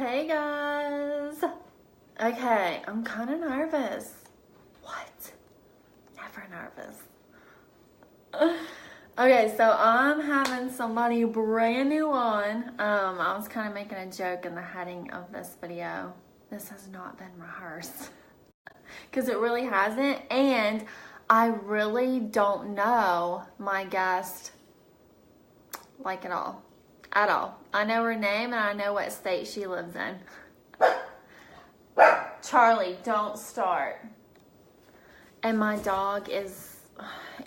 Hey guys. Okay, I'm kind of nervous. What? Never nervous. Okay, so I'm having somebody brand new on. I was kind of making a joke in the heading of this video. This has not been rehearsed. Because it really hasn't. And I really don't know my guest like at all. At all. I know her name and I know what state she lives in. Charlie, don't start. And my dog is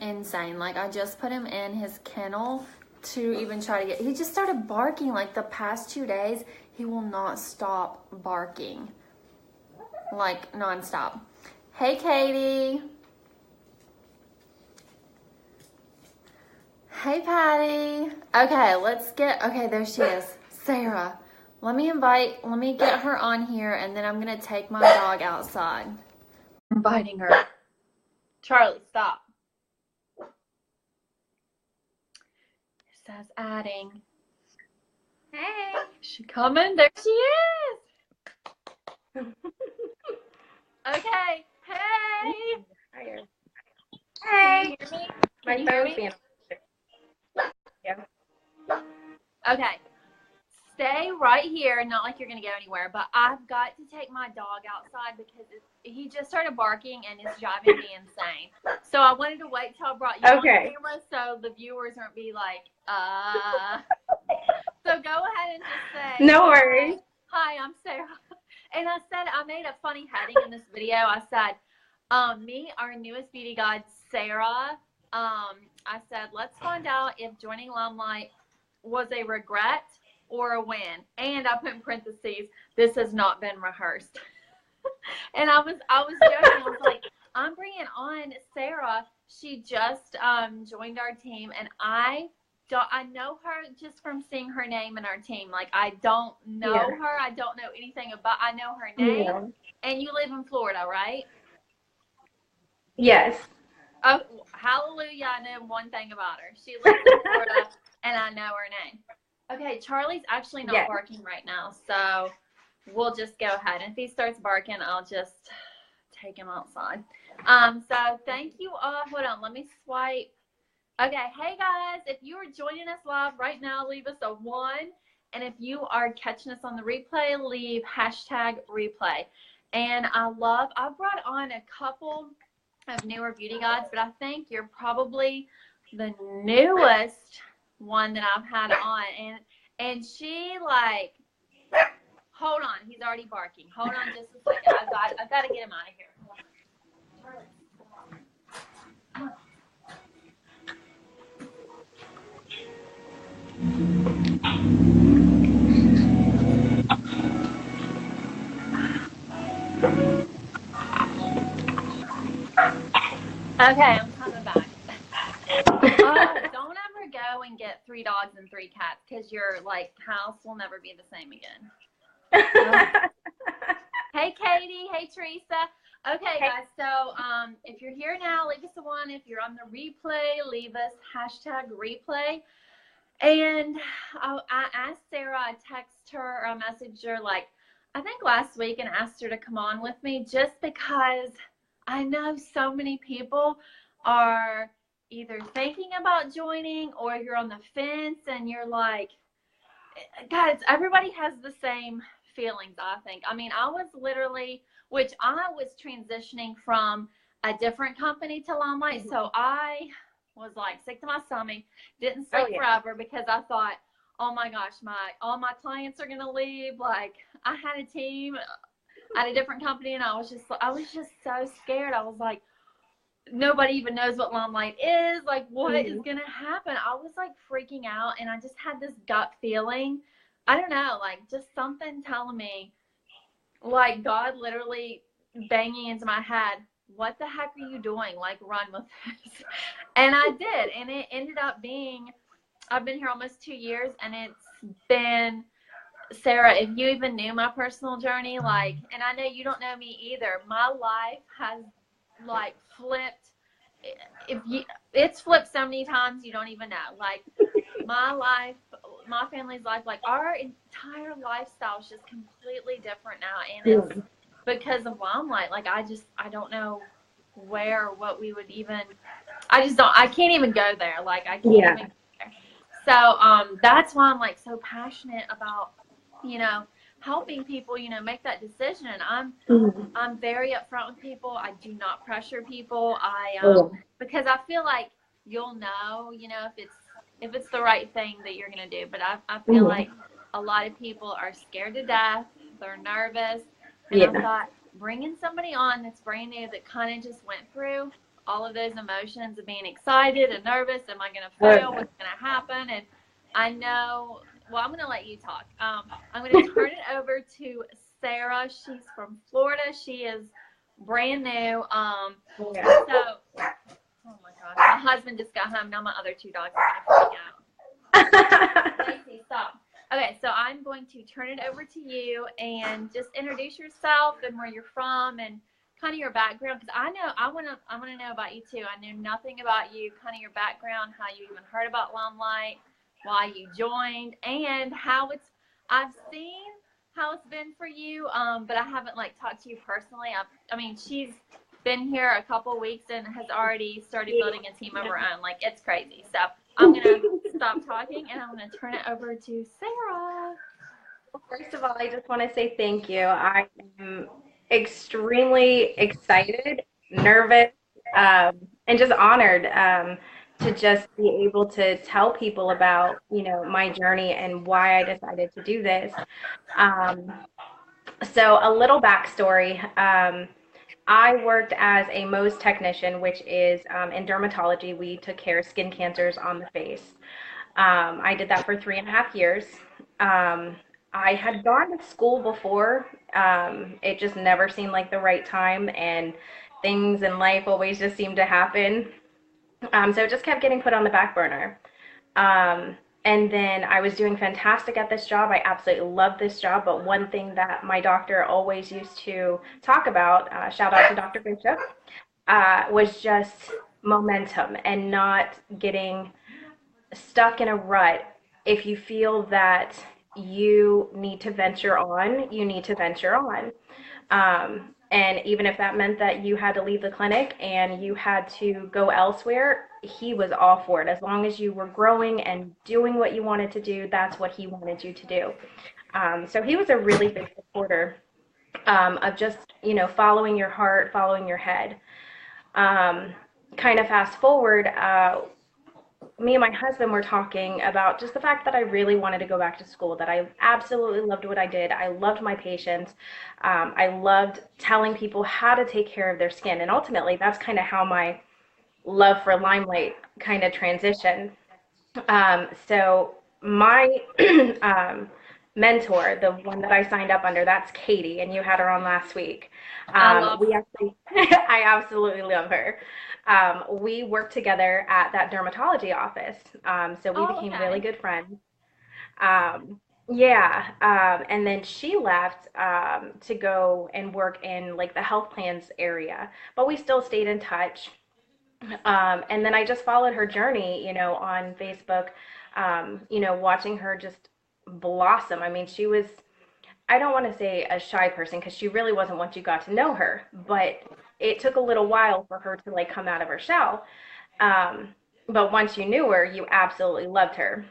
insane. Like, I just put him in his kennel to even try to get... He just started barking like the past 2 days. He will not stop barking. Like, nonstop. Hey, Katie. Hey, Patty. Okay, let's get... Okay, there she is. Sarah. Let me get her on here, and then I'm going to take my dog outside. I'm inviting her. Charlie, stop. It says adding. Hey. Is she coming? There she is. Okay. Hey. Hiya. Hey. Can you hear me? My phone's being... Yeah. Okay. Stay right here. Not like you're going to go anywhere, but I've got to take my dog outside because he just started barking and it's driving me insane. So I wanted to wait till I brought you on camera so the viewers aren't be like, So go ahead and just say, no worries. Hi, I'm Sarah. And I made a funny heading in this video. I said, me, our newest beauty guide, Sarah, I said, let's find out if joining LimeLight was a regret or a win. And I put in parentheses, this has not been rehearsed. And I was joking. I was like, I'm bringing on Sarah. She just joined our team, and I know her just from seeing her name in our team. Like, I don't know her. I don't know anything about. I know her name. Yeah. And you live in Florida, right? Yes. Oh, hallelujah! I know one thing about her. She lives in Florida, and I know her name. Okay, Charlie's actually not barking right now, so we'll just go ahead. And if he starts barking, I'll just take him outside. So thank you all. Hold on, let me swipe. Okay, hey guys, if you are joining us live right now, leave us a 1. And if you are catching us on the replay, leave #replay. And I brought on a couple of newer beauty guides, but I think you're probably the newest one that I've had on, and she, like, hold on, he's already barking. Hold on just a second. I've got to get him out of here. Okay, I'm coming back. Don't ever go and get 3 dogs and 3 cats because your house will never be the same again. Hey, Katie. Hey, Teresa. Okay, guys. So if you're here now, leave us a 1. If you're on the replay, leave us #replay. And I asked Sarah, I texted her or I messaged her I think last week and asked her to come on with me just because I know so many people are either thinking about joining or you're on the fence and you're like, guys, everybody has the same feelings, I think. I mean, I was transitioning from a different company to LimeLight, so I was sick to my stomach, didn't sleep forever because I thought, oh my gosh, all my clients are gonna leave. Like, I had a team at a different company, and I was just so scared. I was like, nobody even knows what LimeLight is. Like, what is gonna happen? I was freaking out, and I just had this gut feeling. I don't know, just something telling me, God literally banging into my head, what the heck are you doing? Run with this. And I did, and it ended up being, I've been here almost 2 years, and it's been, Sarah, if you even knew my personal journey, and I know you don't know me either, my life has flipped. It's flipped so many times you don't even know. My life my family's life, like our entire lifestyle is just completely different now, and it's Mm. because of LimeLight. Like I don't know where, what we would even. I just don't. I can't even go there. Like I can't Yeah. even go there. So that's why I'm like so passionate about, you know, helping people, make that decision. And Mhm. I'm very upfront with people. I do not pressure people. Oh, Because I feel like you'll know, if it's the right thing that you're gonna do. But I yeah. feel Mhm. like a lot of people are scared to death. They're nervous, and I Yeah. thought bringing somebody on that's brand new that kind of just went through all of those emotions of being excited and nervous. Am I gonna fail? Okay. What's gonna happen? And I know. Well, I'm gonna let you talk. I'm gonna turn it over to Sarah. She's from Florida. She is brand new. Yeah. So, oh my gosh, my husband just got home. Now my other two dogs are gonna freak out. Lacey, stop. Okay, so I'm going to turn it over to you and just introduce yourself and where you're from and kind of your background, because I want to know about you too. I knew nothing about you, kind of your background, how you even heard about LimeLight, why you joined, and how it's. I've seen how it's been for you, but I haven't like talked to you personally. I mean, she's been here a couple weeks and has already started building a team of her own. Like it's crazy. So I'm gonna stop talking and I'm gonna turn it over to Sarah. First of all, I just want to say thank you. I am extremely excited, nervous, and just honored to just be able to tell people about, my journey and why I decided to do this. Um, so a little backstory. I worked as a Mohs technician, which is in dermatology. We took care of skin cancers on the face. I did that for 3.5 years. Um, I had gone to school before. It just never seemed like the right time, and things in life always just seemed to happen. So it just kept getting put on the back burner. Um, and then I was doing fantastic at this job. I absolutely loved this job. But one thing that my doctor always used to talk about, shout out to Dr. Bishop, was just momentum and not getting stuck in a rut. If you feel that you need to venture on, you need to venture on. And even if that meant that you had to leave the clinic and you had to go elsewhere, he was all for it. As long as you were growing and doing what you wanted to do, that's what he wanted you to do. So he was a really big supporter of just, following your heart, following your head. Um, Kind of fast forward, me and my husband were talking about just the fact that I really wanted to go back to school, that I absolutely loved what I did. I loved my patients. I loved telling people how to take care of their skin. And ultimately, that's kind of how my love for LimeLight kind of transitioned. So my mentor, the one that I signed up under, that's Katie, and you had her on last week. I love We actually, I absolutely love her. We worked together at that dermatology office, so we Oh, became really okay. good friends. Um, yeah, and then she left to go and work in like the health plans area, but we still stayed in touch. And then I just followed her journey, on Facebook, watching her just blossom. I mean, she was, I don't want to say a shy person because she really wasn't once you got to know her, but it took a little while for her to like come out of her shell. Um, but once you knew her, you absolutely loved her.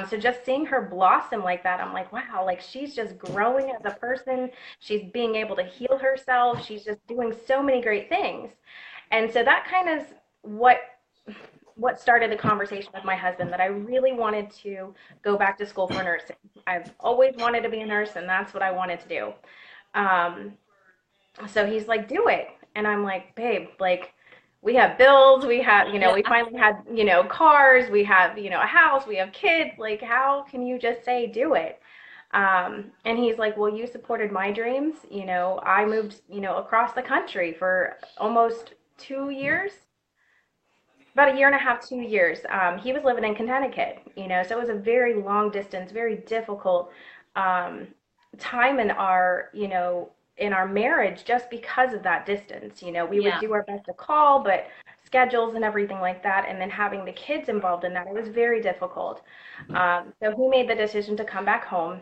So just seeing her blossom like that, I'm like, wow, like she's just growing as a person. She's being able to heal herself. She's just doing so many great things. And so that kind of what started the conversation with my husband that I really wanted to go back to school for nursing. I've always wanted to be a nurse, and that's what I wanted to do. Um, so he's like, do it. And I'm like, babe, like, we have bills, we have, Yeah. we finally had, cars, we have, a house, we have kids. Like, how can you just say do it? And he's like, well, you supported my dreams. I moved, across the country for almost 2 years, about a year and a half, 2 years. He was living in Connecticut, so it was a very long distance, very difficult um, time in our marriage just because of that distance. We would Yeah. do our best to call, but schedules and everything like that, and then having the kids involved in that, it was very difficult. So he made the decision to come back home.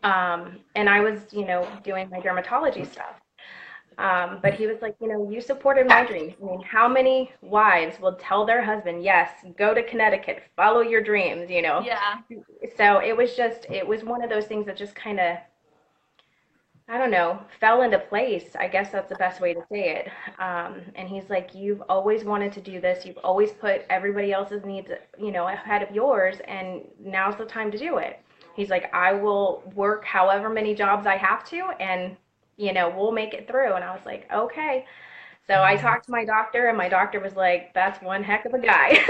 And I was, doing my dermatology stuff. But he was like, you supported my dream. I mean, how many wives will tell their husband, yes, go to Connecticut, follow your dreams? Yeah. So it was one of those things that just kind of, I don't know, fell into place. I guess that's the best way to say it. And he's like, you've always wanted to do this. You've always put everybody else's needs, ahead of yours, and now's the time to do it. He's like, I will work however many jobs I have to, and we'll make it through. And I was like, okay. So I talked to my doctor, and my doctor was like, that's one heck of a guy.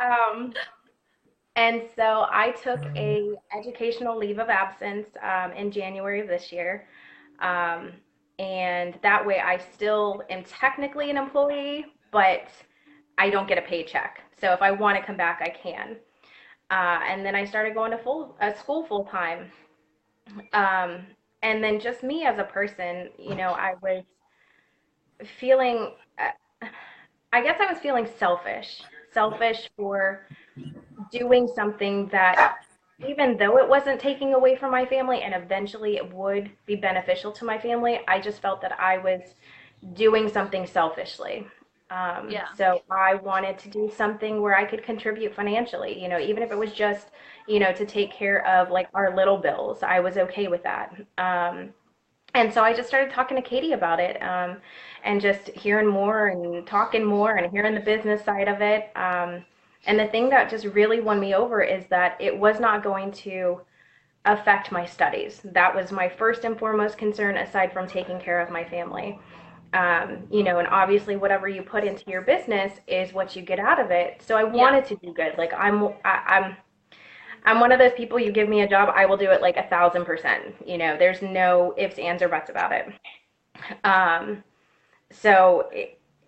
um, and so I took a educational leave of absence in January of this year. Um, and that way I still am technically an employee, but I don't get a paycheck. So if I want to come back, I can. And then I started going to school full time. Um, and then just me as a person, I was feeling, I guess I was feeling selfish for doing something that, even though it wasn't taking away from my family and eventually it would be beneficial to my family, I just felt that I was doing something selfishly. Yeah. So I wanted to do something where I could contribute financially, even if it was just, to take care of like our little bills. I was okay with that. And so I just started talking to Katie about it, and just hearing more and talking more and hearing the business side of it. And the thing that just really won me over is that it was not going to affect my studies. That was my first and foremost concern, aside from taking care of my family. And obviously whatever you put into your business is what you get out of it. So I Yeah. wanted to do good. Like I'm one of those people, you give me a job, I will do it like 1,000%. There's no ifs, ands, or buts about it. Um, so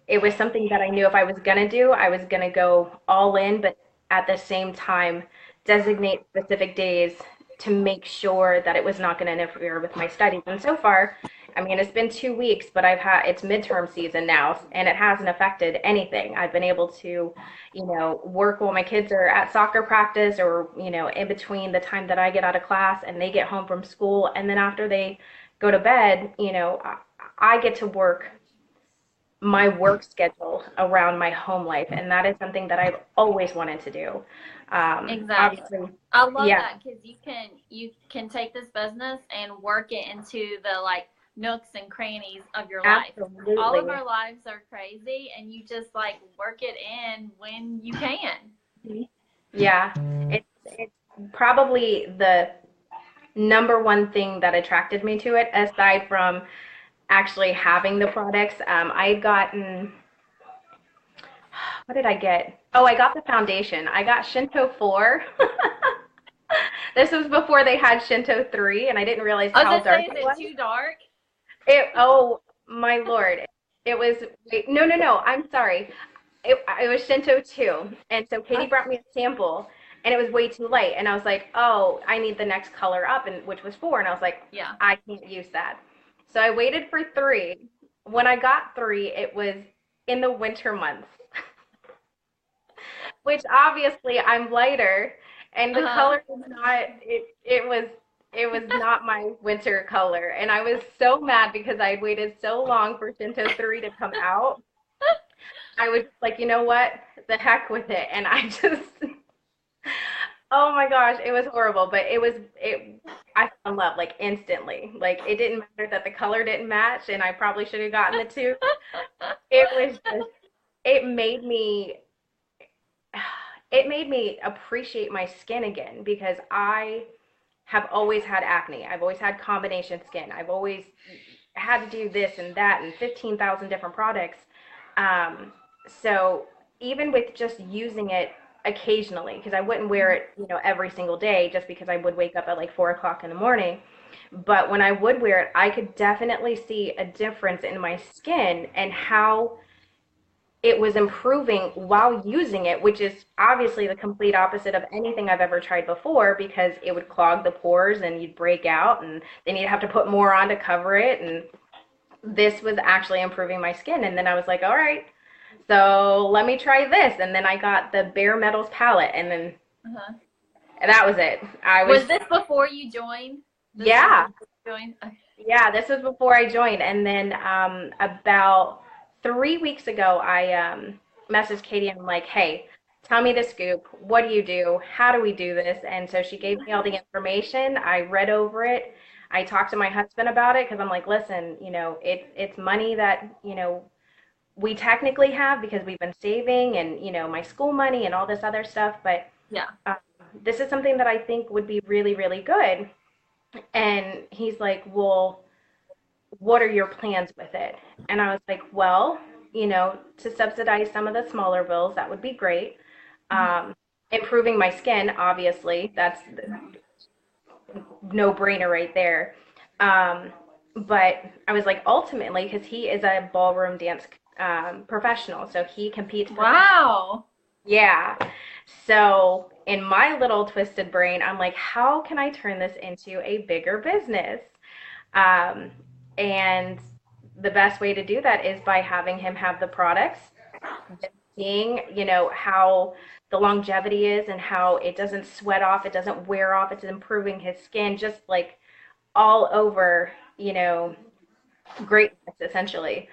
it was something that I knew if I was gonna do, I was gonna go all in, but at the same time, designate specific days to make sure that it was not gonna interfere with my studies. And so far, I mean, it's been 2 weeks, but it's midterm season now, and it hasn't affected anything. I've been able to, work while my kids are at soccer practice, or, in between the time that I get out of class and they get home from school. And then after they go to bed, I get to work my work schedule around my home life, and that is something that I've always wanted to do. Exactly. Obviously, I love yeah, that because you can take this business and work it into the like nooks and crannies of your life. All of absolutely. our lives are crazy, and you just like work it in when you can. Yeah, it's probably the number one thing that attracted me to it, aside from actually having the products. I had gotten, what did I get? Oh, I got the foundation. I got Shinto 4. This was before they had Shinto 3, and I didn't realize I was how gonna say, dark is it it was. too dark? Oh my Lord. It was, wait, no, no, no, I'm sorry. It was Shinto 2. And so Katie brought me a sample, and it was way too light. And I was like, oh, I need the next color up, and which was 4. And I was like, Yeah. I can't use that. So I waited for 3. When I got 3, it was in the winter months, which obviously I'm lighter, and the Uh-huh. color was not, it was not my winter color. And I was so mad because I had waited so long for Shinto 3 to come out. I was just like, you know what? The heck with it. And I just, oh my gosh, it was horrible. But I fell in love like instantly. Like it didn't matter that the color didn't match, and I probably should have gotten the two. It was just, it made me, it made me appreciate my skin again, because I have always had acne. I've always had combination skin. I've always had to do this and that and 15,000 different products. Um, so even with just using it occasionally, because I wouldn't wear it, every single day, just because I would wake up at like 4 o'clock in the morning. But when I would wear it, I could definitely see a difference in my skin and how it was improving while using it, which is obviously the complete opposite of anything I've ever tried before, because it would clog the pores and you'd break out, and then you'd have to put more on to cover it. And this was actually improving my skin. And then I was like, all right. So let me try this. And then I got the Bare Metals palette, and then Uh-huh. that was it. I was, Was this before you joined? This was yeah, before you joined? Okay. yeah, this was before I joined. And then about 3 weeks ago, I messaged Katie and I'm like, hey, tell me the scoop. What do you do? How do we do this? And so she gave me all the information. I read over it. I talked to my husband about it because I'm like, listen, it's money that, we technically have because we've been saving and, my school money and all this other stuff. But Yeah. um, this is something that I think would be really, really good. And he's like, well, what are your plans with it? And I was like, well, to subsidize some of the smaller bills, that would be great. Mhm. Um, Improving my skin, obviously, that's no brainer right there. Um, but I was like, ultimately, because he is a ballroom dance professional, so he competes professionally. Wow. Yeah. So in my little twisted brain, I'm like, how can I turn this into a bigger business? Um, and the best way to do that is by having him have the products, seeing, how the longevity is and how it doesn't sweat off, it doesn't wear off, it's improving his skin, just like all over, greatness essentially.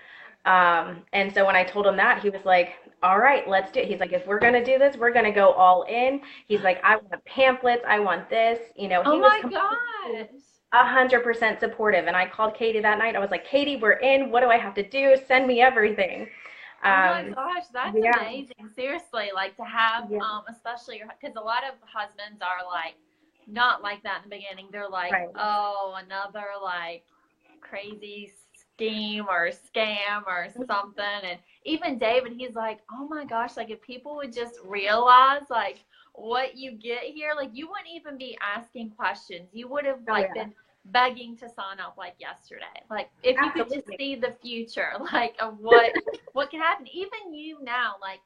And so when I told him that, he was like, all right, let's do it. He's like, if we're going to do this, we're going to go all in. He's like, I want pamphlets. I want this. Oh He was my completely gosh. 100% supportive. And I called Katie that night. I was like, Katie, we're in. What do I have to do? Send me everything. Oh my Um, gosh, that's yeah, amazing. Seriously, like to have, yeah, especially because a lot of husbands are like not like that in the beginning. They're like, right. oh, another like crazy scheme or scam or something. And even David, he's like, oh my gosh, like if people would just realize like what you get here, like you wouldn't even be asking questions. You would have Oh, like yeah, been begging to sign up like yesterday. Like if you could just absolutely. see the future, like of what can happen. Even you now, like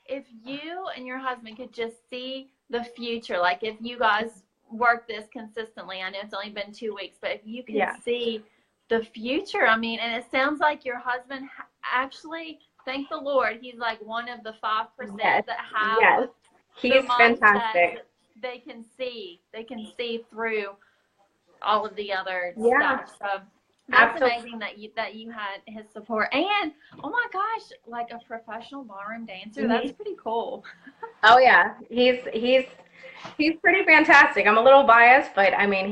if you and your husband could just see the future, like if you guys work this consistently, I know it's only been 2 weeks, but if you could Yeah, see the future, I mean, and it sounds like your husband actually, thank the Lord, he's like one of the 5% yes, that have yes. the He's mindset fantastic. that they can see through all of the other Yeah, stuff. So that's absolutely. amazing that you had his support. And oh my gosh, like a professional ballroom dancer, that's pretty cool. Oh yeah, he's pretty fantastic. I'm a little biased, but I mean,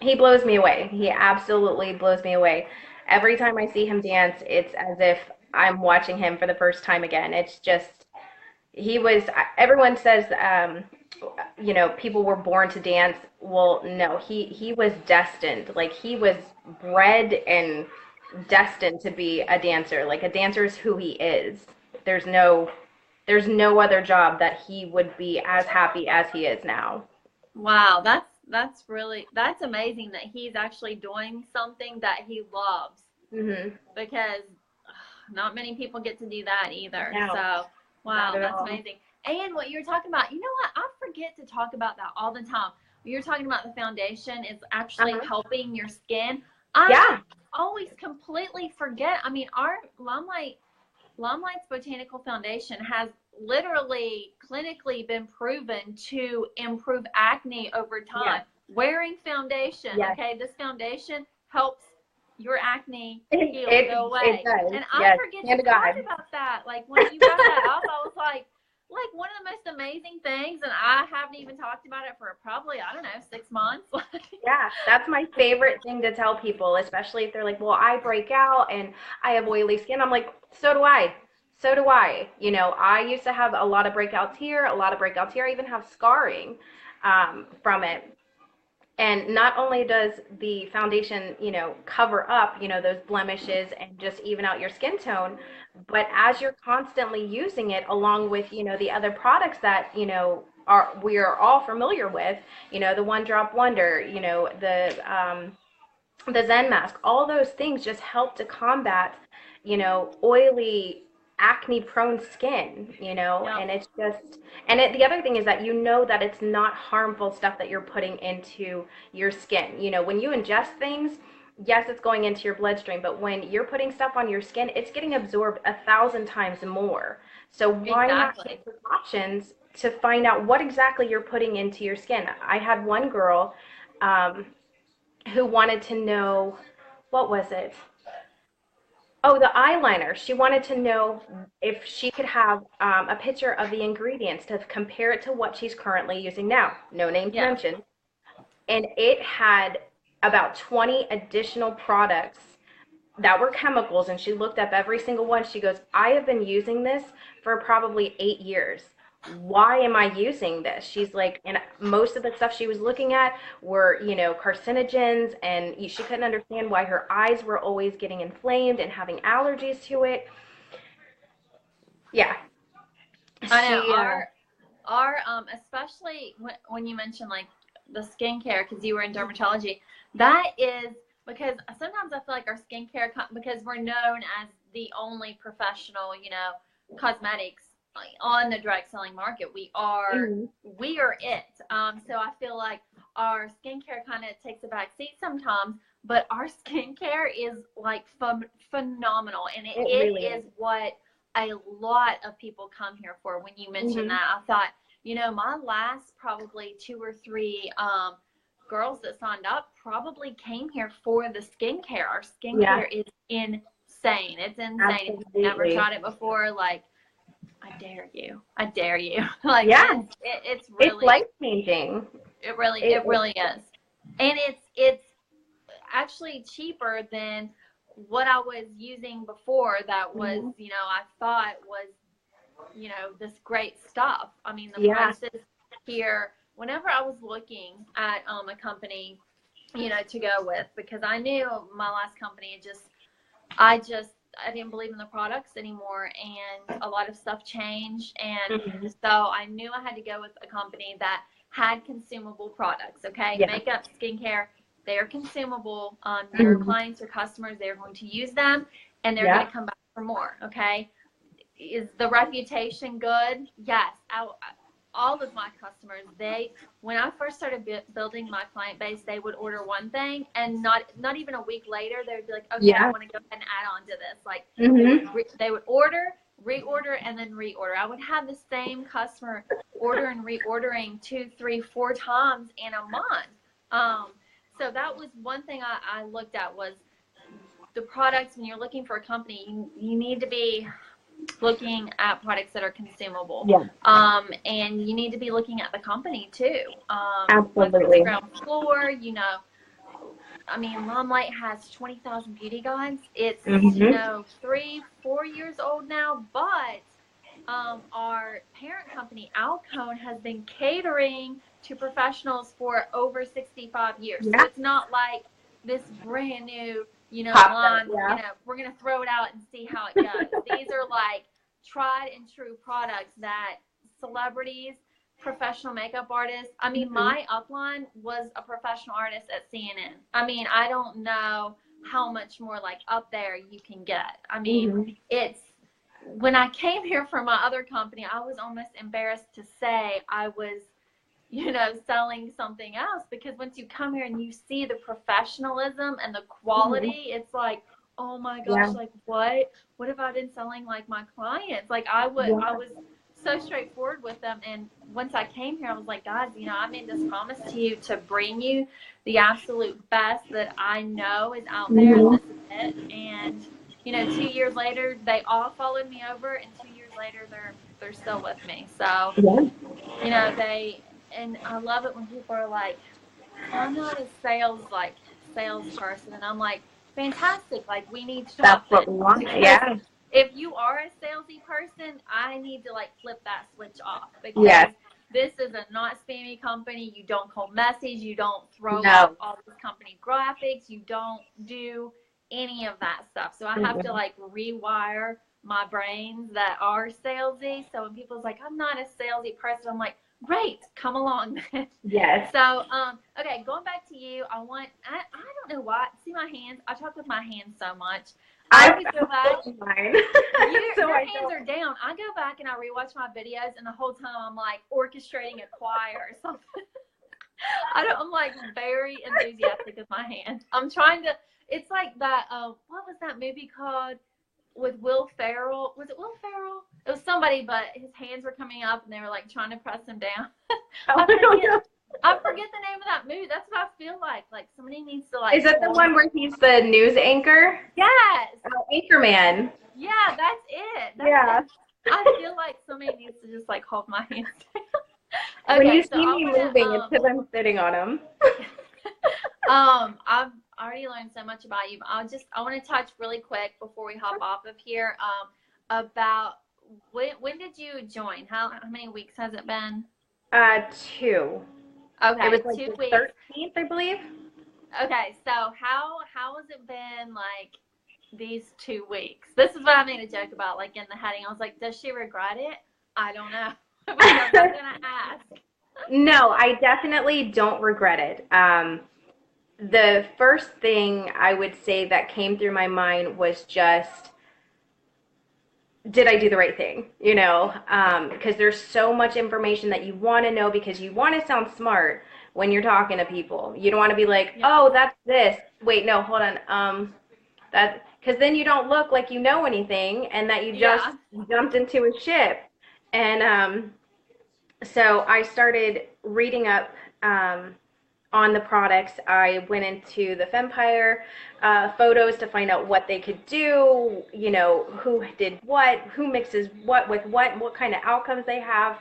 he blows me away. He absolutely blows me away. Every time I see him dance, it's as if I'm watching him for the first time again. It's just he was everyone says people were born to dance. Well, no, he was destined. Like he was bred and destined to be a dancer. Like a dancer is who he is. There's no there's no other job that he would be as happy as he is now. Wow, that's really that's amazing that he's actually doing something that he loves Hmm. because not many people get to do that either. No, So, not wow, at that's all. amazing. And what you're talking about, you know what? I forget to talk about that all the time. You're talking about the foundation is actually Uh-huh. helping your skin. I Yeah, always completely forget. I mean, our Limelight's Botanical Foundation has literally clinically been proven to improve acne over yes, time. Wearing foundation, yes. okay, this foundation helps your acne It heal, it, go it away. does. And I Yes, forget to hand to talk God. about that. Like when you brought that up, I was like one of the most amazing things, and I haven't even talked about it for probably, I don't know, 6 months. Yeah, that's my favorite thing to tell people, especially if they're like, "Well, I break out and I have oily skin." I'm like, "So do I. So do I." I used to have a lot of breakouts here, a lot of breakouts here. I even have scarring from it. And not only does the foundation, cover up, those blemishes and just even out your skin tone, but as you're constantly using it along with, the other products that, we are all familiar with, the one drop wonder, the Zen mask, all those things just help to combat, oily, acne prone skin, Yep. and it's just, the other thing is that that it's not harmful stuff that you're putting into your skin. When you ingest things, yes, it's going into your bloodstream, but when you're putting stuff on your skin, it's getting absorbed 1,000 times more. So why not Exactly. take precautions to find out what exactly you're putting into your skin? I had one girl um, who wanted to know, what was it? Oh, the eyeliner. She wanted to know if she could have a picture of the ingredients to compare it to what she's currently using now. No names Yeah. mentioned. And it had about 20 additional products that were chemicals, and she looked up every single one. She goes, I have been using this for probably 8 years. Why am I using this? She's like, and most of the stuff she was looking at were, carcinogens, and she couldn't understand why her eyes were always getting inflamed and having allergies to it. Yeah, I know she, our especially when you mention like the skincare, because you were in dermatology, that is because sometimes I feel like our skincare, because we're known as the only professional, cosmetics on the direct selling market. Mhm. We are it. So I feel like our skincare kind of takes a back seat sometimes, but our skincare is like phenomenal, and It it really is. is what a lot of people come here for. When you mentioned Hmm. that, I thought, my last probably 2 or 3 girls that signed up probably came here for the skincare. Our Yeah, skincare is insane. It's insane. If you've never absolutely. tried it before, like, I dare you. I dare you. Like, Yeah, it's it's really, life changing. it It really is. And it's actually cheaper than what I was using before. That was, Mhm. I thought was, this great stuff. I mean, the Yeah. prices here, whenever I was looking at a company, to go with, because I knew my last company I didn't believe in the products anymore, and a lot of stuff changed, and Hmm. so I knew I had to go with a company that had consumable products. Okay, Yeah. makeup, skincare, they are consumable. Your Hmm. clients or customers, they're going to use them, and they're going Yeah. to come back for more. Okay, is the reputation good? Yes. All of my customers, when I first started building my client base, they would order one thing, and not even a week later, they would be like, okay, I Yeah. want to go ahead and add on to this. Like, Hmm. they would order, reorder, and then reorder. I would have the same customer order and reordering 2, 3, 4 times in a month. Um, so that was one thing I looked at, was the products. When you're looking for a company, you need to be looking at products that are consumable. Yeah. And you need to be looking at the company too. Whether it's Absolutely. ground floor, I mean, LimeLight has 20,000 beauty guides. It's, Hmm. 3, 4 years old now, but our parent company, Alcone, has been catering to professionals for over 65 years. So Yeah. it's not like this brand new, Popped up. line, Yeah. we're going to throw it out and see how it goes. These are like tried and true products that celebrities, professional makeup artists, I mean, Hmm. my upline was a professional artist at CNN. I mean, I don't know how much more like up there you can get. I mean, Hmm. it's when I came here from my other company, I was almost embarrassed to say I was, selling something else, because once you come here and you see the professionalism and the Hmm. quality, it's like, oh my gosh, Yeah. like what have I been selling like my clients? Like I Yeah. was so straightforward with them. And once I came here, I was like, guys, I made this promise to you to bring you the absolute best that I know is out there, and Hmm. this is it. And 2 years later, they all followed me over, and 2 years later, they're still with me. So, Yeah. they, and I love it when people are like, "Well, I'm not a salesperson," and I'm like, "Fantastic! Like, we need to That's talk then, what we want. because Yeah. if you are a salesy person, I need to like flip that switch off, because Yes. this is a not spammy company. You don't cold message. You don't throw up No. all these company graphics. You don't do any of that stuff. So I have to Mm-mm. like rewire my brains that are salesy. So when people's like, I'm not a salesy person, I'm like, great, come along then. Yes. So, okay, going back to you, I don't know why. See my hands? I talk with my hands so much. I I'm always go back. mine. So Your I hands don't. are down. I go back and I rewatch my videos, and the whole time I'm like orchestrating a choir or something. I'm like very enthusiastic with my hands. I'm trying to, it's like that, what was that movie called with Will Ferrell? Was it Will Ferrell? It was somebody, but his hands were coming up and they were like trying to press him down. I forget, I forget the name of that movie. That's what I feel like. Like somebody needs to like. Is that the one where he's the news anchor? Yes. Oh, Anchorman. Yeah, that's it. Yeah. It. I feel like somebody needs to just like hold my hands down. Okay, when you so see me moving, it's because I'm sitting on them. I've already learned so much about you, but I want to touch really quick before we hop off of here, about when did you join? How many weeks has it been? 2. Okay, it was like 2 the weeks. 13th, I believe. Okay, so how has it been like these 2 weeks? This is what I made a joke about, like in the heading. I was like, does she regret it? I don't know. Because I'm gonna ask. No, I definitely don't regret it. The first thing I would say that came through my mind was just, did I do the right thing? You know, because there's so much information that you want to know because you want to sound smart when you're talking to people. You don't want to be like, oh, that's this. Wait, no, hold on. That, because then you don't look like you know anything and that you just jumped into a ship. And so I started reading up on the products. I went into the Fempire photos to find out what they could do, you know, who did what, who mixes what with what kind of outcomes they have.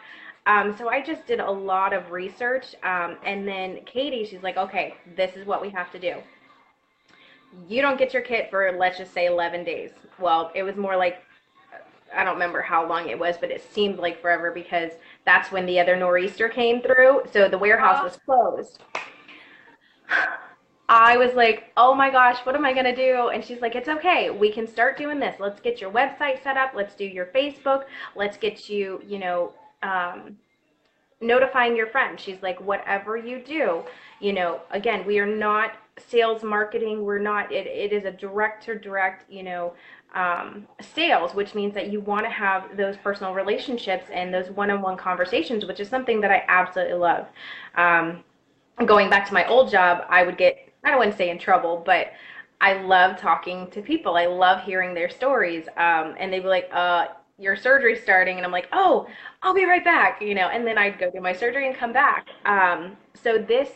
So I just did a lot of research. And then Katie, she's like, okay, this is what we have to do. You don't get your kit for, let's just say, 11 days. Well, it was more like, I don't remember how long it was, but it seemed like forever because that's when the other nor'easter came through. So the warehouse was closed. I was like, oh my gosh, what am I going to do? And she's like, it's okay. We can start doing this. Let's get your website set up. Let's do your Facebook. Let's get you, you know, notifying your friends. She's like, whatever you do, you know, again, we are not sales marketing. We're not, it is a direct to direct, you know, sales, which means that you want to have those personal relationships and those one-on-one conversations, which is something that I absolutely love. Going back to my old job, I would get, I don't want to say in trouble, but I love talking to people. I love hearing their stories. And they'd be like, your surgery's starting. And I'm like, oh, I'll be right back, you know, and then I'd go do my surgery and come back. So this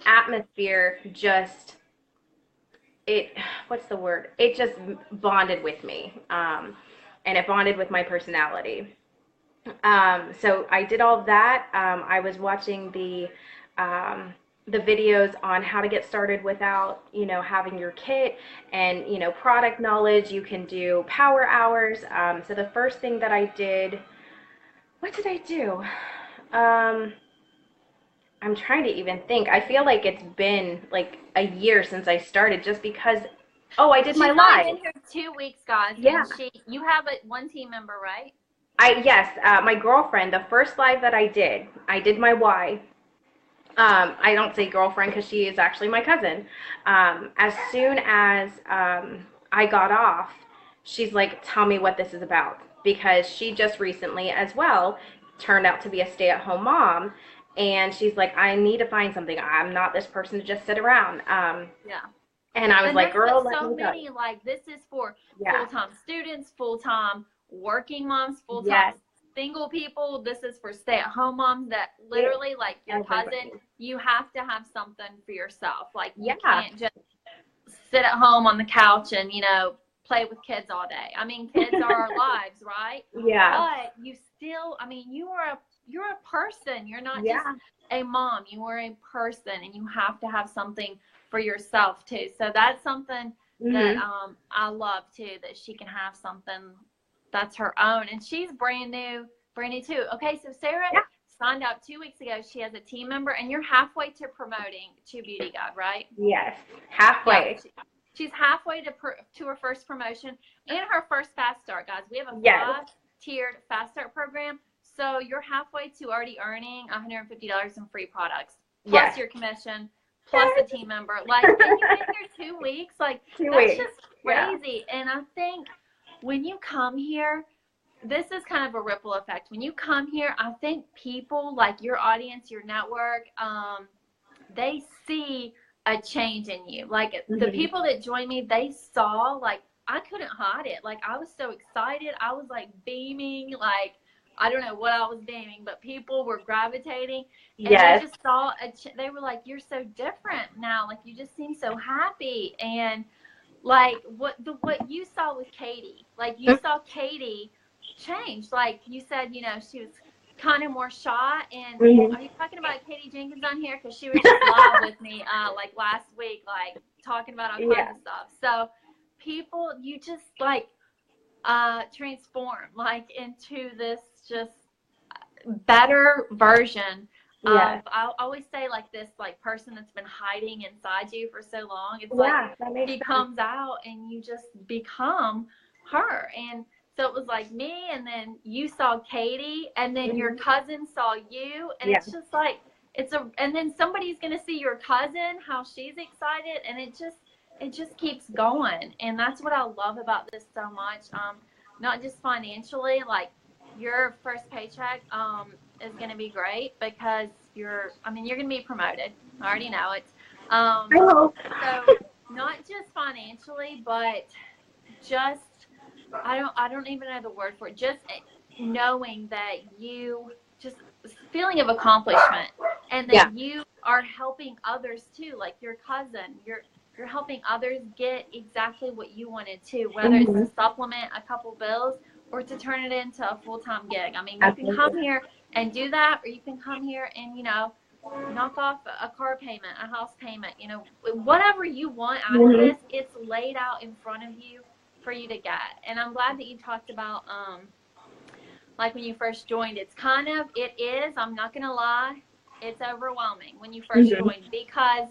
atmosphere just, what's the word? It just bonded with me. And it bonded with my personality. So I did all that. I was watching the videos on how to get started without, you know, having your kit and, you know, product knowledge. You can do power hours. So the first thing that I did, what did I do? I'm trying to even think. I feel like it's been like a year since I started just because, oh, I did my live. She's been here 2 weeks, guys. Yeah. And you have one team member, right? Yes, my girlfriend, the first live that I did my why. I don't say girlfriend because she is actually my cousin. As soon as I got off, she's like, tell me what this is about. Because she just recently as well turned out to be a stay-at-home mom. And she's like, I need to find something. I'm not this person to just sit around. Yeah. And I was like, girl, let so me many, like, this is for Yeah. full-time students, full-time working moms, full-time Yes. single people. This is for stay-at-home moms that literally, like your cousin, you have to have something for yourself. Like, you can't just sit at home on the couch and, you know, play with kids all day. I mean, kids are our lives, right? Yeah. But you still, I mean, you're a person. You're not just a mom. You are a person, and you have to have something for yourself too. So that's something that I love too, that she can have something that's her own. And she's brand new too. Okay, so Sarah signed up 2 weeks ago. She has a team member, and you're halfway to promoting to Beauty God, right? Yes, halfway. Yeah, she's halfway to her first promotion and her first fast start, guys. We have a 5-tiered fast start program. So you're halfway to already earning $150 in free products, plus your commission, plus a team member. Like, and you've been here 2 weeks. Like, that's just crazy. And I think when you come here, this is kind of a ripple effect. When you come here, I think people, like your audience, your network, they see a change in you. Like the Mm-hmm. people that joined me, they saw, like, I couldn't hide it. Like, I was so excited. I was like beaming, like, I don't know what I was beaming, but people were gravitating, and they Yes. just saw they were like, you're so different now. Like, you just seem so happy. And like what you saw with Katie, like you saw Katie change. Like you said, she was kind of more shy. And Mm-hmm. are you talking about Katie Jenkins on here? Because she was just live with me like last week, like talking about all kinds Yeah. of stuff. So people, you just like transform like into this just better version of, Yes. I always say, like, this like person that's been hiding inside you for so long. It's like Yeah, that makes she sense. comes out and you just become her. And so it was like me, and then you saw Katie, and then your Mm-hmm. cousin saw you, and Yeah. it's just like and then somebody's gonna see your cousin, how she's excited, and it just keeps going. And that's what I love about this so much. Not just financially, like your first paycheck is going to be great because you're going to be promoted. I already know it. I hope. So not just financially, but just, I don't even know the word for it. Just knowing that you just feeling of accomplishment, and Yeah. that you are helping others too, like your cousin. You're helping others get exactly what you wanted to, whether it's Mm-hmm. to supplement a couple bills or to turn it into a full-time gig. I mean, you can come Absolutely. here and do that, or you can come here and, knock off a car payment, a house payment, whatever you want out of Mm-hmm. this, it's laid out in front of you for you to get. And I'm glad that you talked about, like when you first joined, it is, I'm not going to lie, it's overwhelming when you first Mm-hmm. join, because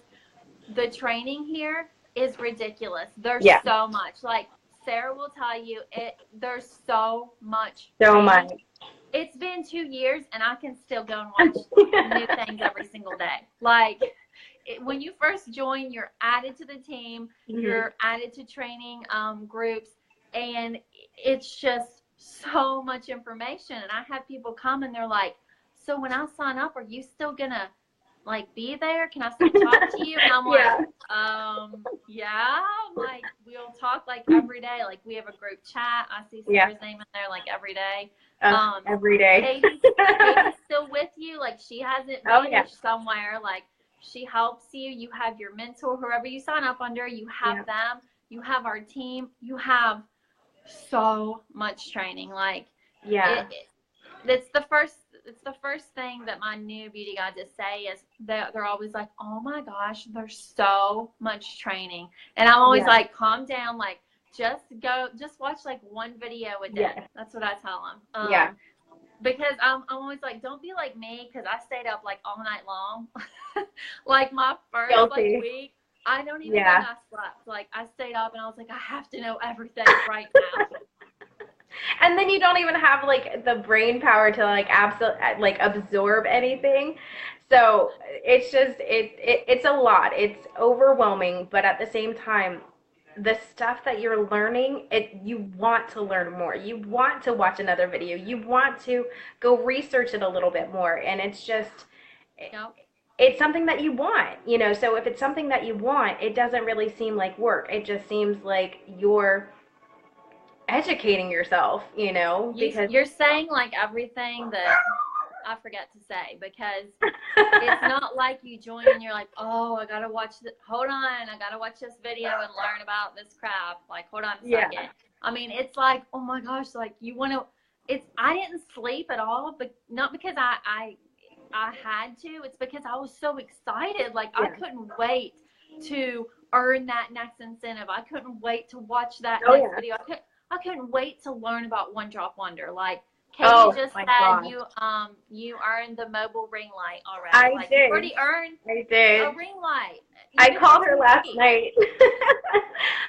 the training here is ridiculous. There's Yeah. so much. Like Sarah will tell you, there's so much So training. much. It's been 2 years and I can still go and watch new things every single day. Like when you first join, you're added to the team, Mm-hmm. you're added to training groups, and it's just so much information. And I have people come and they're like, so when I sign up, are you still gonna like be there? Can I still talk to you? And I'm like, Yeah. yeah. I'm like, we'll talk like every day. Like we have a group chat. I see Yeah. Sarah's name in there like every day. Every day. Katie's still with you. Like she hasn't Oh yeah. vanished somewhere. Like she helps you. You have your mentor, whoever you sign up under, you have Yeah. them. You have our team. You have so much training. Like Yeah. it's the first thing that my new beauty guides say is that they're always like, oh my gosh, there's so much training. And I'm always Yeah. like, calm down, like just watch like one video a day. Yeah. That's what I tell them. Yeah. Because I'm always like, don't be like me, because I stayed up like all night long. Like my first like Guilty. week, I don't even Yeah. think I slept. Like I stayed up and I was like, I have to know everything right now. And then you don't even have like the brain power to like like absorb anything. So it's just it's a lot. It's overwhelming, but at the same time, the stuff that you're learning, you want to learn more. You want to watch another video. You want to go research it a little bit more, and it's just Yep. it's something that you want, So if it's something that you want, it doesn't really seem like work. It just seems like you're educating yourself, because You're saying like everything that I forget to say, because it's not like you join and you're like, oh, I gotta watch hold on, I gotta watch this video and learn about this crap. Like, hold on a yeah. second. I mean, it's like, oh my gosh, like you want to. I didn't sleep at all, but not because I had to. It's because I was so excited. Like I couldn't wait to earn that next incentive. I couldn't wait to watch that next video. I couldn't wait to learn about One Drop Wonder. Like Katie just said, gosh. you earned the mobile ring light already. I Like did. you already earned I did. a ring light. I called her last night.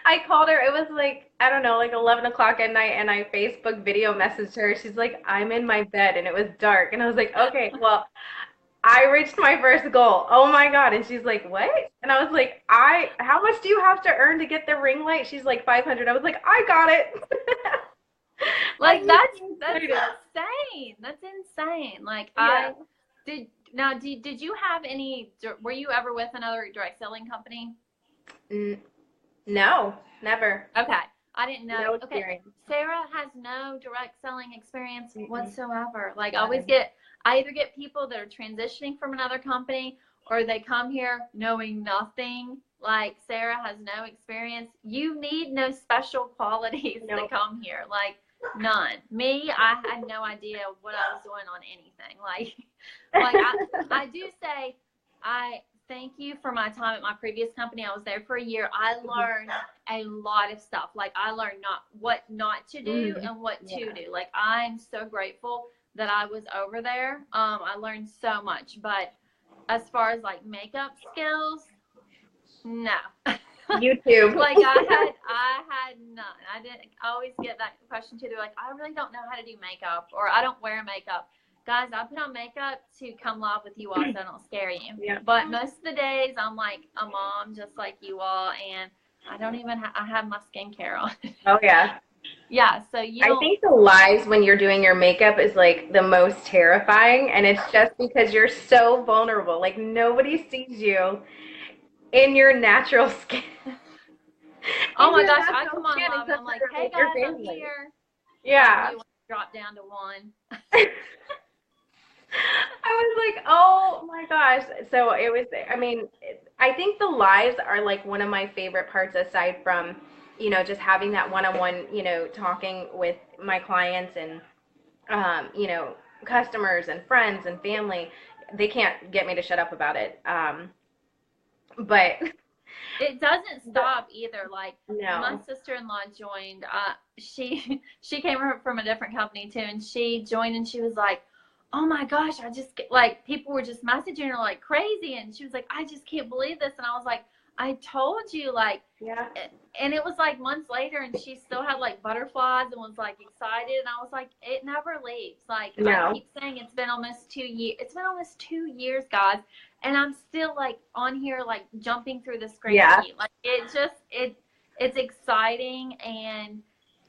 I called her. It was like, I don't know, like 11 o'clock at night, and I Facebook video messaged her. She's like, I'm in my bed, and it was dark. And I was like, okay, well, I reached my first goal. Oh my God. And she's like, what? And I was like, how much do you have to earn to get the ring light? She's like, 500. I was like, I got it. Like that's insane. That's insane. Like Yeah. Now, did you have any, were you ever with another direct selling company? No, never. Okay. I didn't know. No Okay. experience. Sarah has no direct selling experience Mm-mm. whatsoever. Like, Yeah. I either get people that are transitioning from another company or they come here knowing nothing. Like, Sarah has no experience. You need no special qualities to Nope. come here. Like, none. Me, I had no idea what I was doing on anything. Like I do say, I thank you for my time at my previous company. I was there for a year. I learned a lot of stuff. Like, I learned what not to do and what to do. Like, I'm so grateful that I was over there. I learned so much. But as far as like makeup skills, no. YouTube. Like, I had none. I didn't always get that question too. They're like, I really don't know how to do makeup, or I don't wear makeup. Guys, I put on makeup to come live with you all so I don't scare you. Yeah. But most of the days I'm like a mom just like you all, and I don't even I have my skincare on. Oh yeah. Yeah, so I think the lies when you're doing your makeup is like the most terrifying, and it's just because you're so vulnerable. Like, nobody sees you in your natural skin. Oh my gosh, I come on live and I'm like, hey guys, I'm here. Yeah. You want to drop down to 1. I was like, oh my gosh. So it was, I mean, I think the lives are like one of my favorite parts aside from, just having that one-on-one, talking with my clients and, customers and friends and family. They can't get me to shut up about it. But it doesn't stop either. Like, no. My sister-in-law joined. She came from a different company too, and she joined and she was like, oh my gosh, I just like, people were just messaging her like crazy, and she was like, I just can't believe this. And I was like, I told you, like, yeah. And it was like months later, and she still had like butterflies and was like excited. And I was like, it never leaves. Like, no. I keep saying it's been almost 2 years. It's been almost 2 years, guys, and I'm still like on here, like jumping through the screen. Yeah. Like, it's exciting, and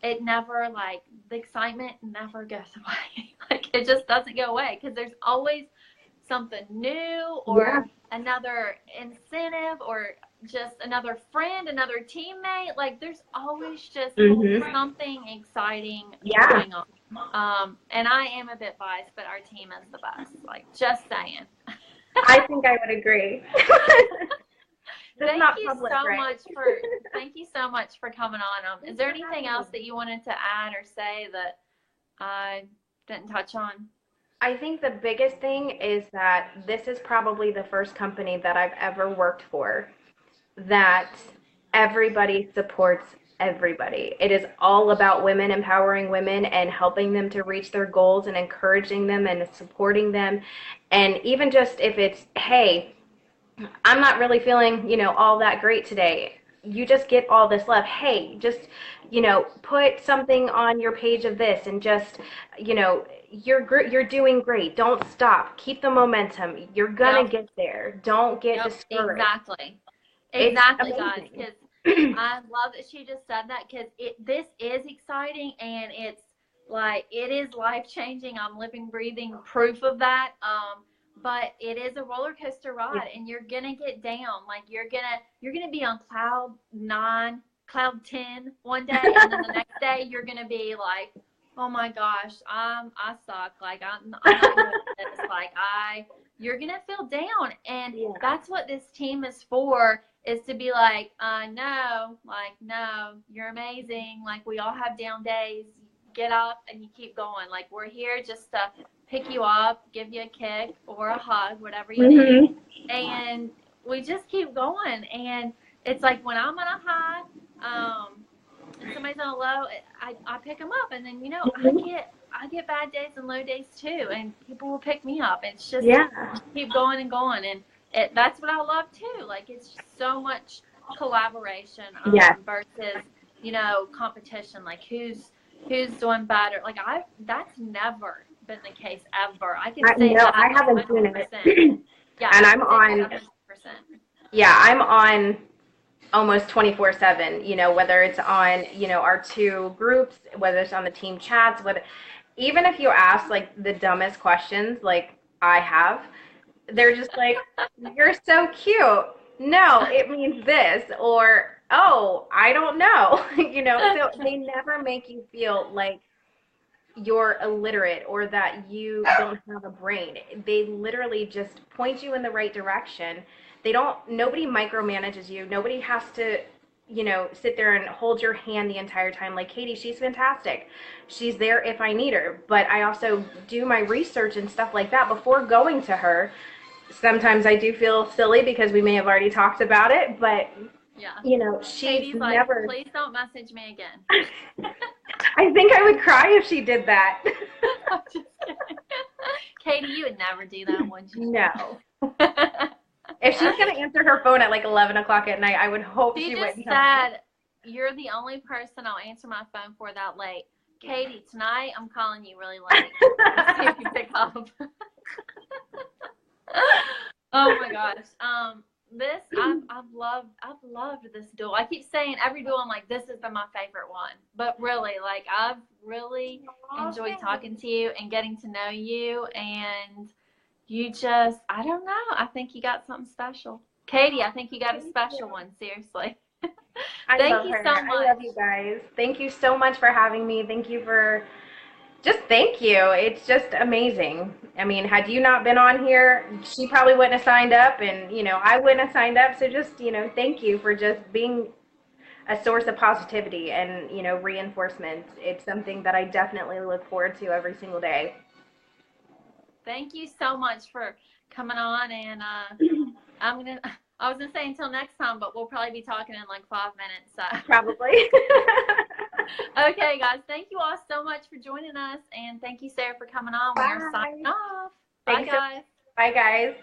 it never, like, the excitement never goes away. Like, it just doesn't go away because there's always something new or another incentive or just another friend, another teammate. Like, there's always just something exciting going on. And I am a bit biased, but our team is the best. Like, just saying. I think I would agree. Thank you so much for coming on. Is there anything else that you wanted to add or say that I didn't touch on? I think the biggest thing is that this is probably the first company that I've ever worked for that everybody supports everybody. It is all about women, empowering women and helping them to reach their goals and encouraging them and supporting them. And even just if it's, hey, I'm not really feeling, all that great today. You just get all this love. Hey, just, put something on your page of this and just, you're doing great. Don't stop. Keep the momentum. You're gonna get there. Don't get discouraged. Exactly, guys. Because I love that she just said that, because this is exciting, and it's like, it is life changing. I'm living, breathing proof of that. But it is a roller coaster ride, and you're gonna get down. Like, you're gonna be on cloud 9, cloud 10 one day, and then the next day you're gonna be like, oh my gosh, I suck. Like, I'm not good at this. Like, you're gonna feel down, and that's what this team is for. Is to be like, no, you're amazing. Like, we all have down days. Get up and you keep going. Like, we're here just to pick you up, give you a kick or a hug, whatever you need. And we just keep going. And it's like, when I'm on a high, and somebody's on a low, I pick them up. And then, I get bad days and low days too. And people will pick me up. It's just keep going and going. And that's what I love too. Like, it's just so much collaboration versus, competition. Like, who's doing better. Like, that's never been the case ever. I can say that. I haven't seen it. Yeah, and I'm on 100%. Yeah, I'm on almost 24/7, whether it's on, our 2 groups, whether it's on the team chats, even if you ask like the dumbest questions, like I have, they're just like, you're so cute. No, it means this, or oh, I don't know. So they never make you feel like you're illiterate or that you don't have a brain. They literally just point you in the right direction. Nobody micromanages you. Nobody has to, sit there and hold your hand the entire time. Like Katie, she's fantastic. She's there if I need her. But I also do my research and stuff like that before going to her. Sometimes I do feel silly because we may have already talked about it, but yeah, she's Katie's never. Like, please don't message me again. I think I would cry if she did that. I'm just kidding. Katie, you would never do that, would you? No. If she's gonna answer her phone at like 11 o'clock at night, I would hope she wouldn't. She just said, "You're the only person I'll answer my phone for that late." Katie, tonight I'm calling you really late. Let's see if you pick up. Oh my gosh. I've loved this duel. I keep saying every duel I'm like, this has been my favorite one. But really, like, I've really enjoyed talking to you and getting to know you, and you just, I don't know, I think you got something special. Katie, I think you got a special one, seriously. Thank you so much. I love you guys. Thank you so much for having me. Thank you. It's just amazing. I mean, had you not been on here, she probably wouldn't have signed up, and, I wouldn't have signed up. So just, thank you for just being a source of positivity and, reinforcement. It's something that I definitely look forward to every single day. Thank you so much for coming on, and I was going to say until next time, but we'll probably be talking in like 5 minutes. So. Probably. Okay, guys. Thank you all so much for joining us, and thank you, Sarah, for coming on. Bye. We are signing off. Bye, guys. Bye, guys.